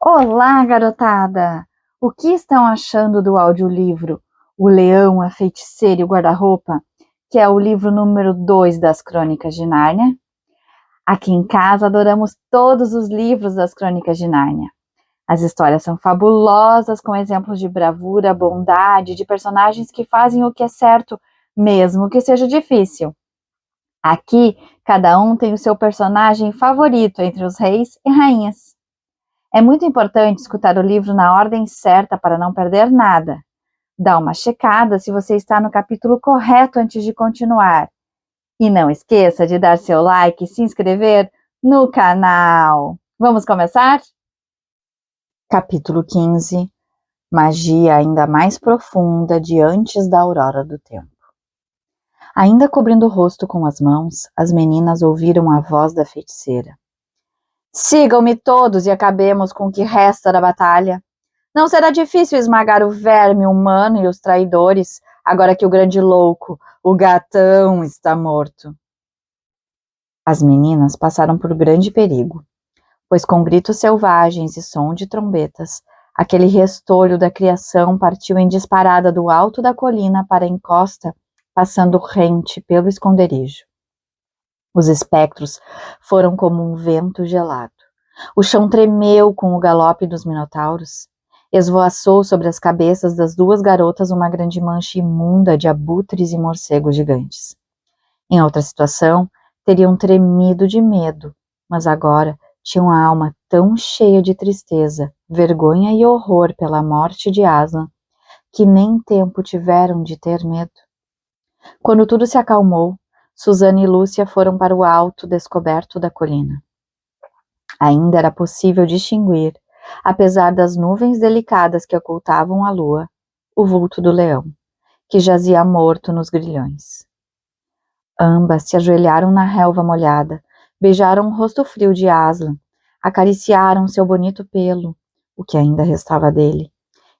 Olá, garotada! O que estão achando do audiolivro O Leão, a Feiticeira e o Guarda-Roupa, que é o livro número 2 das Crônicas de Nárnia? Aqui em casa adoramos todos os livros das Crônicas de Nárnia. As histórias são fabulosas, com exemplos de bravura, bondade, de personagens que fazem o que é certo, mesmo que seja difícil. Aqui, cada um tem o seu personagem favorito entre os reis e rainhas. É muito importante escutar o livro na ordem certa para não perder nada. Dá uma checada se você está no capítulo correto antes de continuar. E não esqueça de dar seu like e se inscrever no canal. Vamos começar? Capítulo 15. Magia ainda mais profunda de antes da aurora do tempo. Ainda cobrindo o rosto com as mãos, as meninas ouviram a voz da feiticeira. Sigam-me todos e acabemos com o que resta da batalha. Não será difícil esmagar o verme humano e os traidores, agora que o grande louco, o gatão, está morto. As meninas passaram por grande perigo, pois com gritos selvagens e som de trombetas, aquele restolho da criação partiu em disparada do alto da colina para a encosta, passando rente pelo esconderijo. Os espectros foram como um vento gelado. O chão tremeu com o galope dos minotauros. Esvoaçou sobre as cabeças das duas garotas uma grande mancha imunda de abutres e morcegos gigantes. Em outra situação, teriam tremido de medo, mas agora tinham a alma tão cheia de tristeza, vergonha e horror pela morte de Aslan, que nem tempo tiveram de ter medo. Quando tudo se acalmou, Susana e Lúcia foram para o alto descoberto da colina. Ainda era possível distinguir, apesar das nuvens delicadas que ocultavam a lua, o vulto do leão, que jazia morto nos grilhões. Ambas se ajoelharam na relva molhada, beijaram o rosto frio de Aslan, acariciaram seu bonito pelo, o que ainda restava dele,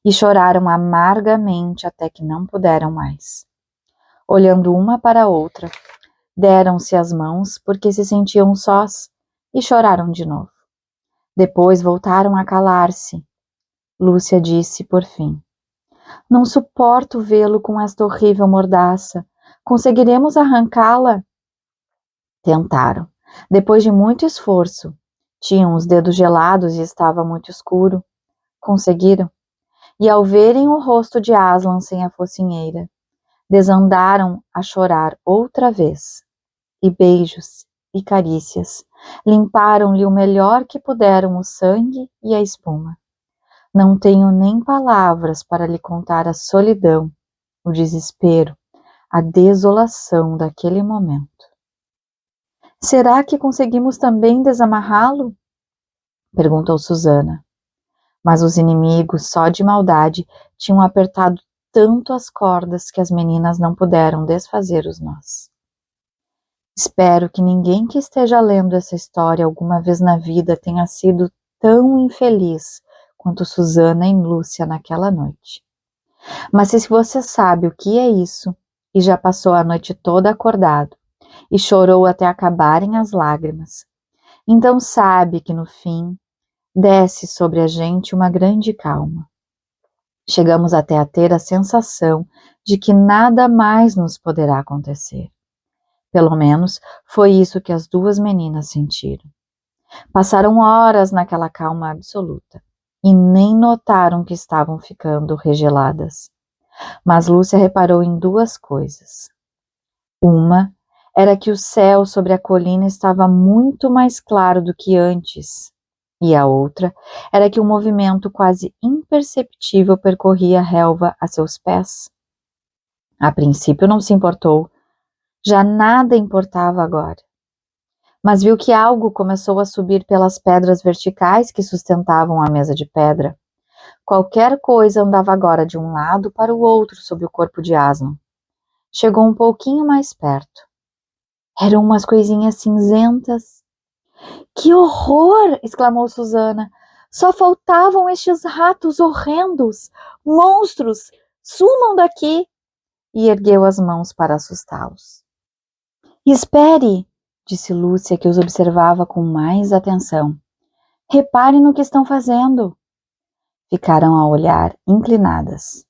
e choraram amargamente até que não puderam mais. Olhando uma para a outra, deram-se as mãos porque se sentiam sós e choraram de novo. Depois voltaram a calar-se. Lúcia disse por fim: Não suporto vê-lo com esta horrível mordaça. Conseguiremos arrancá-la? Tentaram. Depois de muito esforço. Tinham os dedos gelados e estava muito escuro. Conseguiram. E ao verem o rosto de Aslan sem a focinheira, desandaram a chorar outra vez. E beijos e carícias limparam-lhe o melhor que puderam o sangue e a espuma. Não tenho nem palavras para lhe contar a solidão, o desespero, a desolação daquele momento. Será que conseguimos também desamarrá-lo? Perguntou Susana. Mas os inimigos, só de maldade, tinham apertado tanto as cordas que as meninas não puderam desfazer os nós. Espero que ninguém que esteja lendo essa história alguma vez na vida tenha sido tão infeliz quanto Susana e Lúcia naquela noite. Mas se você sabe o que é isso, e já passou a noite toda acordado, e chorou até acabarem as lágrimas, então sabe que no fim desce sobre a gente uma grande calma. Chegamos até a ter a sensação de que nada mais nos poderá acontecer. Pelo menos foi isso que as duas meninas sentiram. Passaram horas naquela calma absoluta e nem notaram que estavam ficando regeladas. Mas Lúcia reparou em duas coisas. Uma era que o céu sobre a colina estava muito mais claro do que antes, e a outra era que um movimento quase imperceptível percorria a relva a seus pés. A princípio não se importou. Já nada importava agora. Mas viu que algo começou a subir pelas pedras verticais que sustentavam a mesa de pedra. Qualquer coisa andava agora de um lado para o outro sob o corpo de Aslan. Chegou um pouquinho mais perto. Eram umas coisinhas cinzentas. Que horror! Exclamou Susana. Só faltavam estes ratos horrendos! Monstros! Sumam daqui! E ergueu as mãos para assustá-los. Espere, disse Lúcia, que os observava com mais atenção. Reparem no que estão fazendo. Ficaram a olhar inclinadas.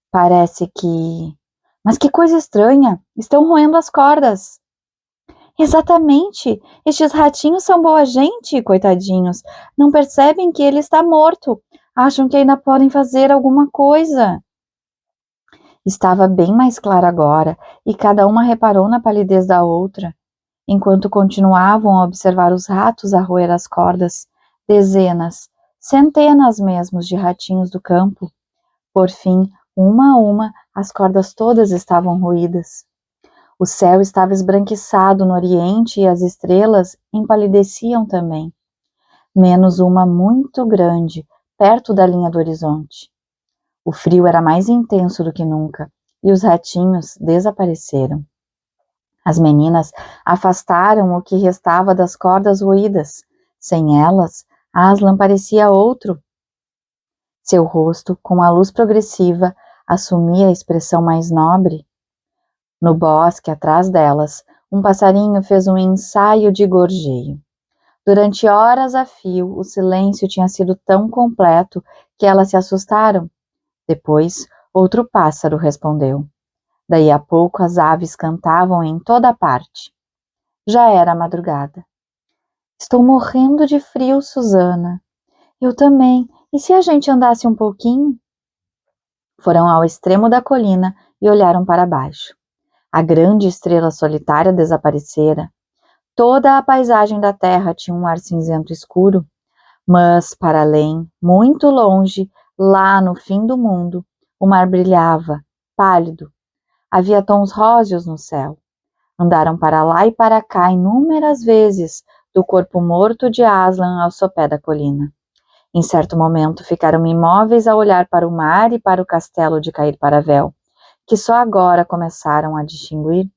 Parece que... Mas que coisa estranha! Estão roendo as cordas. Exatamente! Estes ratinhos são boa gente, coitadinhos. Não percebem que ele está morto. Acham que ainda podem fazer alguma coisa. Estava bem mais claro agora, e cada uma reparou na palidez da outra. Enquanto continuavam a observar os ratos a roer as cordas, dezenas, centenas mesmo de ratinhos do campo. Por fim, uma a uma, as cordas todas estavam roídas. O céu estava esbranquiçado no oriente e as estrelas empalideciam também, menos uma muito grande, perto da linha do horizonte. O frio era mais intenso do que nunca, e os ratinhos desapareceram. As meninas afastaram o que restava das cordas roídas. Sem elas, Aslan parecia outro. Seu rosto, com a luz progressiva, assumia a expressão mais nobre. No bosque, atrás delas, um passarinho fez um ensaio de gorjeio. Durante horas a fio, o silêncio tinha sido tão completo que elas se assustaram. Depois, outro pássaro respondeu. Daí a pouco as aves cantavam em toda a parte. Já era madrugada. Estou morrendo de frio, Susana. Eu também. E se a gente andasse um pouquinho? Foram ao extremo da colina e olharam para baixo. A grande estrela solitária desaparecera. Toda a paisagem da terra tinha um ar cinzento escuro, mas, para além, muito longe, lá no fim do mundo, o mar brilhava, pálido. Havia tons róseos no céu. Andaram para lá e para cá inúmeras vezes, do corpo morto de Aslan ao sopé da colina. Em certo momento ficaram imóveis a olhar para o mar e para o castelo de Cair Paravel, que só agora começaram a distinguir.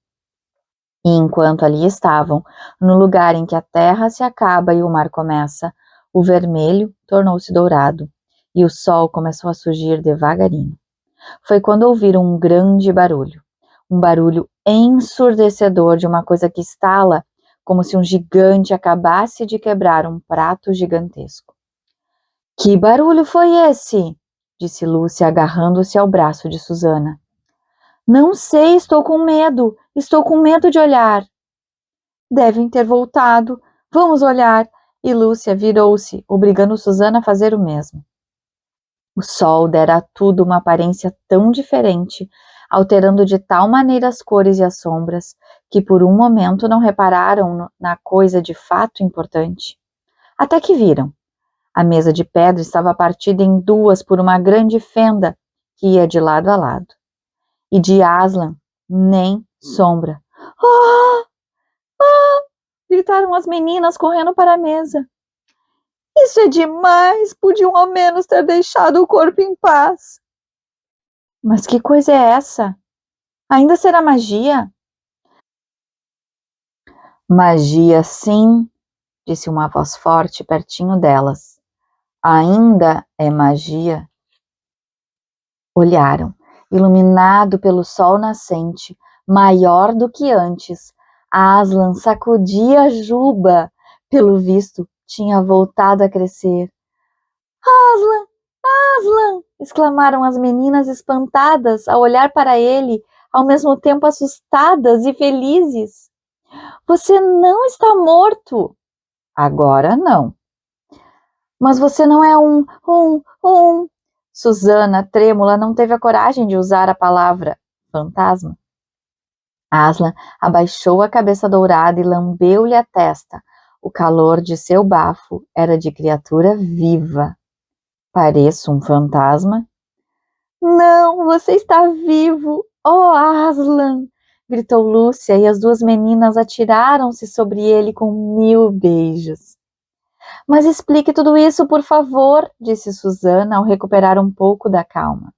E enquanto ali estavam, no lugar em que a terra se acaba e o mar começa, o vermelho tornou-se dourado, e o sol começou a surgir devagarinho. Foi quando ouviram um grande barulho. Um barulho ensurdecedor de uma coisa que estala, como se um gigante acabasse de quebrar um prato gigantesco. — Que barulho foi esse? Disse Lúcia, agarrando-se ao braço de Susana. — Não sei, estou com medo de olhar. Devem ter voltado, vamos olhar. E Lúcia virou-se, obrigando Susana a fazer o mesmo. O sol dera a tudo uma aparência tão diferente, alterando de tal maneira as cores e as sombras, que por um momento não repararam na coisa de fato importante. Até que viram. A mesa de pedra estava partida em duas por uma grande fenda que ia de lado a lado. E de Aslan, nem sombra. — Ah! Ah! Gritaram as meninas correndo para a mesa. — Isso é demais! Podiam ao menos ter deixado o corpo em paz. — Mas que coisa é essa? Ainda será magia? — Magia, sim, disse uma voz forte pertinho delas. — Ainda é magia. Olharam, iluminado pelo sol nascente, maior do que antes. Aslan sacudia a juba. Pelo visto, tinha voltado a crescer. — Aslan! Aslan! Exclamaram as meninas espantadas ao olhar para ele, ao mesmo tempo assustadas e felizes. — Você não está morto! — Agora não. — Mas você não é um... Susana, trêmula, não teve a coragem de usar a palavra fantasma. Aslan abaixou a cabeça dourada e lambeu-lhe a testa. O calor de seu bafo era de criatura viva. — Pareço um fantasma? — Não, você está vivo! Oh, Aslan! Gritou Lúcia, e as duas meninas atiraram-se sobre ele com 1000 beijos. — Mas explique tudo isso, por favor, disse Susana, ao recuperar um pouco da calma.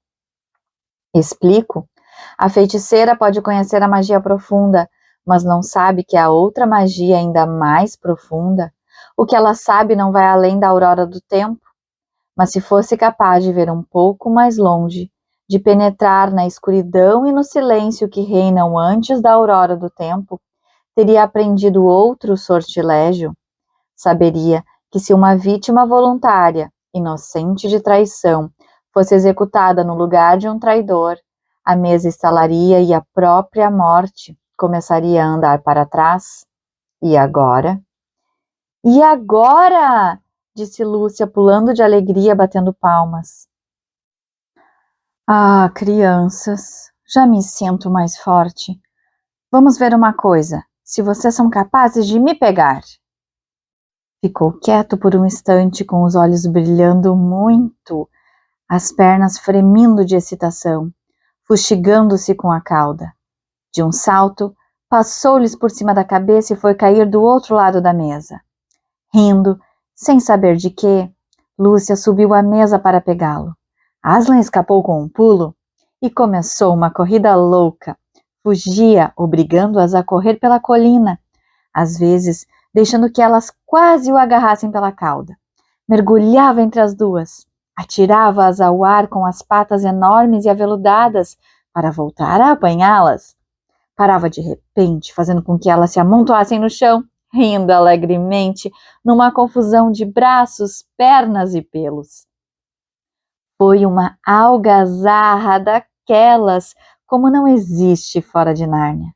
— Explico. A feiticeira pode conhecer a magia profunda, mas não sabe que há outra magia ainda mais profunda. O que ela sabe não vai além da aurora do tempo. Mas se fosse capaz de ver um pouco mais longe, de penetrar na escuridão e no silêncio que reinam antes da aurora do tempo, teria aprendido outro sortilégio. Saberia que se uma vítima voluntária, inocente de traição, fosse executada no lugar de um traidor, a mesa estalaria e a própria morte começaria a andar para trás. E agora? E agora? Disse Lúcia, pulando de alegria, batendo palmas. Ah, crianças, já me sinto mais forte. Vamos ver uma coisa, se vocês são capazes de me pegar. Ficou quieto por um instante, com os olhos brilhando muito, as pernas fremindo de excitação, fustigando-se com a cauda. De um salto, passou-lhes por cima da cabeça e foi cair do outro lado da mesa. Rindo, sem saber de quê, Lúcia subiu à mesa para pegá-lo. Aslan escapou com um pulo e começou uma corrida louca. Fugia, obrigando-as a correr pela colina, às vezes deixando que elas quase o agarrassem pela cauda. Mergulhava entre as duas, atirava-as ao ar com as patas enormes e aveludadas para voltar a apanhá-las. Parava de repente, fazendo com que elas se amontoassem no chão, rindo alegremente, numa confusão de braços, pernas e pelos. Foi uma algazarra daquelas como não existe fora de Nárnia.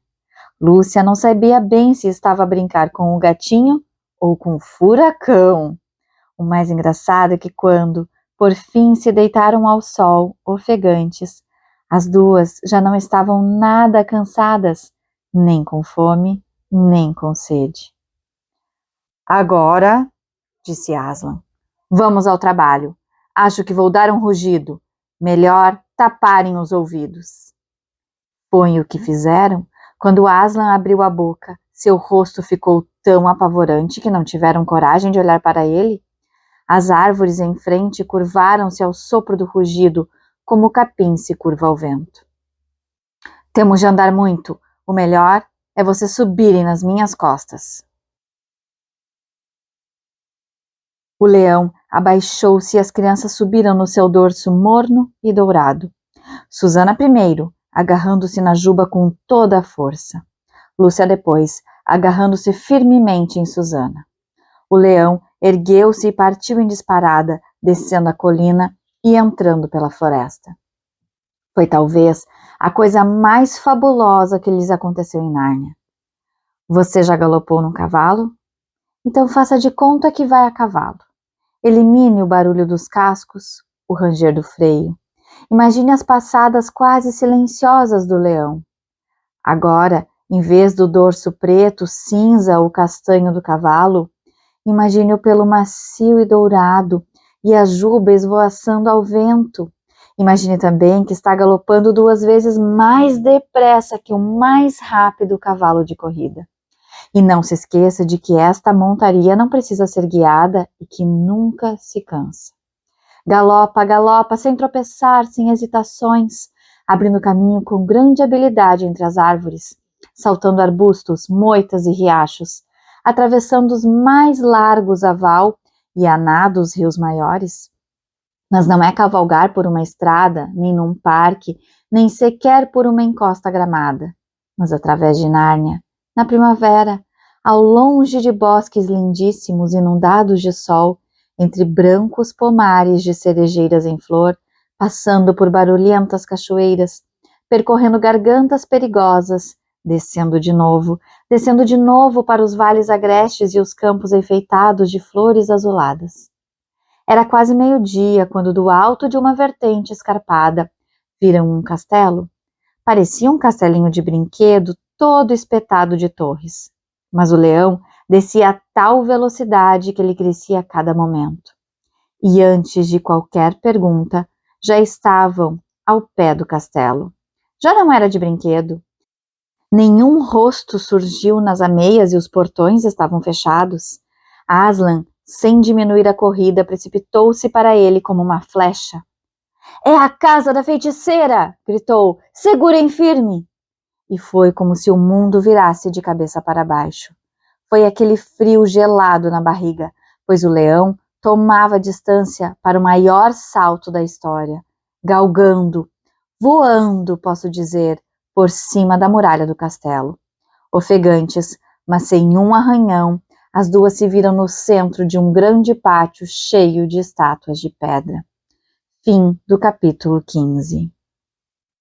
Lúcia não sabia bem se estava a brincar com o gatinho ou com o furacão. O mais engraçado é que quando, por fim, se deitaram ao sol, ofegantes, as duas já não estavam nada cansadas, nem com fome, nem com sede. Agora, disse Aslan, vamos ao trabalho. Acho que vou dar um rugido. Melhor taparem os ouvidos. Foi o que fizeram. Quando Aslan abriu a boca, seu rosto ficou tão apavorante que não tiveram coragem de olhar para ele. As árvores em frente curvaram-se ao sopro do rugido, como o capim se curva ao vento. Temos de andar muito. O melhor é vocês subirem nas minhas costas. O leão abaixou-se e as crianças subiram no seu dorso morno e dourado. Susana primeiro, agarrando-se na juba com toda a força. Lúcia depois, agarrando-se firmemente em Susana. O leão ergueu-se e partiu em disparada, descendo a colina e entrando pela floresta. Foi talvez a coisa mais fabulosa que lhes aconteceu em Nárnia. Você já galopou num cavalo? Então faça de conta que vai a cavalo. Elimine o barulho dos cascos, o ranger do freio. Imagine as passadas quase silenciosas do leão. Agora, em vez do dorso preto, cinza ou castanho do cavalo, imagine o pelo macio e dourado e a juba esvoaçando ao vento. Imagine também que está galopando 2 vezes mais depressa que o mais rápido cavalo de corrida. E não se esqueça de que esta montaria não precisa ser guiada e que nunca se cansa. Galopa, galopa, sem tropeçar, sem hesitações, abrindo caminho com grande habilidade entre as árvores, saltando arbustos, moitas e riachos, atravessando os mais largos a val e a nado os rios maiores. Mas não é cavalgar por uma estrada, nem num parque, nem sequer por uma encosta gramada, mas através de Nárnia, na primavera, ao longe de bosques lindíssimos inundados de sol, entre brancos pomares de cerejeiras em flor, passando por barulhentas cachoeiras, percorrendo gargantas perigosas, descendo de novo para os vales agrestes e os campos enfeitados de flores azuladas. Era quase meio-dia quando do alto de uma vertente escarpada viram um castelo. Parecia um castelinho de brinquedo todo espetado de torres, mas o leão descia a tal velocidade que ele crescia a cada momento. E antes de qualquer pergunta, já estavam ao pé do castelo. Já não era de brinquedo. Nenhum rosto surgiu nas ameias e os portões estavam fechados. Aslan, sem diminuir a corrida, precipitou-se para ele como uma flecha. É a casa da feiticeira! Gritou. Segurem firme! E foi como se o mundo virasse de cabeça para baixo. Foi aquele frio gelado na barriga, pois o leão tomava distância para o maior salto da história, galgando, voando, posso dizer, por cima da muralha do castelo. Ofegantes, mas sem um arranhão, As duas se viram no centro de um grande pátio cheio de estátuas de pedra. Fim do capítulo 15.